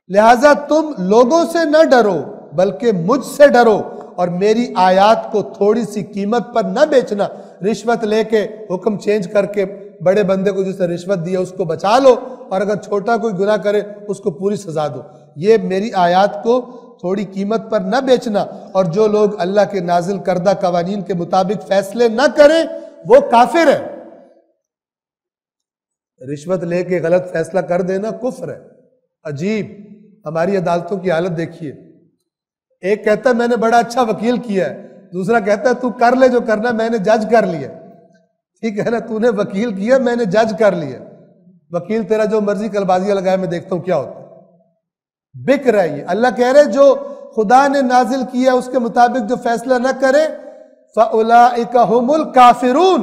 لہذا تم لوگوں سے نہ ڈرو بلکہ مجھ سے ڈرو اور میری آیات کو تھوڑی سی قیمت پر نہ بیچنا۔ رشوت لے کے حکم چینج کر کے بڑے بندے کو جس نے رشوت دیا اس کو بچا لو، اور اگر چھوٹا کوئی گناہ کرے اس کو پوری سزا دو۔ یہ میری آیات کو تھوڑی قیمت پر نہ بیچنا، اور جو لوگ اللہ کے نازل کردہ قوانین کے مطابق فیصلے نہ کریں وہ کافر ہے۔ رشوت لے کے غلط فیصلہ کر دینا کفر ہے۔ عجیب، ہماری عدالتوں کی حالت دیکھیے، ایک کہتا ہے میں نے بڑا اچھا وکیل کیا ہے، دوسرا کہتا ہے تو کر لے جو کرنا، میں نے جج کر لیا۔ ٹھیک ہے نا، تو نے وکیل کیا، میں نے جج کر لیا۔ وکیل تیرا جو مرضی کلبازیاں لگائے، میں دیکھتا ہوں کیا ہوتا ہے۔ بک رہا ہے یہ۔ اللہ کہہ رہے جو خدا نے نازل کیا اس کے مطابق جو فیصلہ نہ کرے فَأُولَئِكَ هُمُ الْكَافِرُونَ،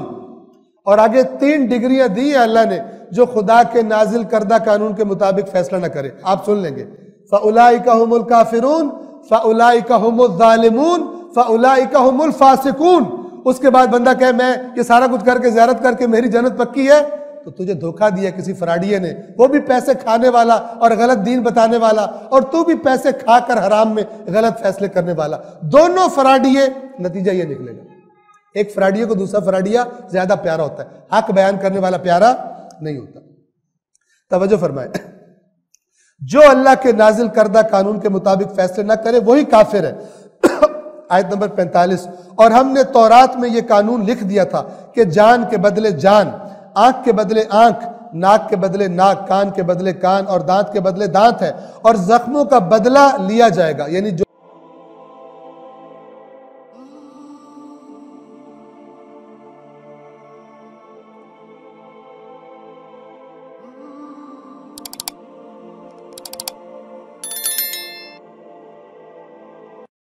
اور آگے 3 ڈگریاں دی ہیں اللہ نے جو خدا کے نازل کردہ قانون کے مطابق فیصلہ نہ کرے۔ آپ سن لیں گے، فَأُولَئِكَ هُمُ الْكَافِرُونَ، فَأُولَئِكَ هُمُ الظَّالِمُونَ، فَأُولَئِكَ هُمُ الْفَاسِقُونَ۔ اس کے بعد بندہ کہے میں یہ سارا کچھ کر کے زیارت کر کے میری جنت پکی ہے، تو تجھے دھوکہ دیا کسی فراڈیے نے، وہ بھی پیسے کھانے والا اور غلط دین بتانے والا، اور تو بھی پیسے کھا کر حرام میں غلط فیصلے کرنے والا، دونوں فراڈیے۔ نتیجہ یہ نکلے گا، ایک فراڈیے کو دوسرا فراڈیا زیادہ پیارا ہوتا ہے، حق بیان کرنے والا پیارا نہیں ہوتا۔ توجہ فرمائے، جو اللہ کے نازل کردہ قانون کے مطابق فیصلے نہ کرے وہی کافر ہے۔ آیت نمبر 45، اور ہم نے تورات میں یہ قانون لکھ دیا تھا کہ جان کے بدلے جان، آنکھ کے بدلے آنکھ، ناک کے بدلے ناک، کان کے بدلے کان اور دانت کے بدلے دانت ہے، اور زخموں کا بدلہ لیا جائے گا، یعنی جو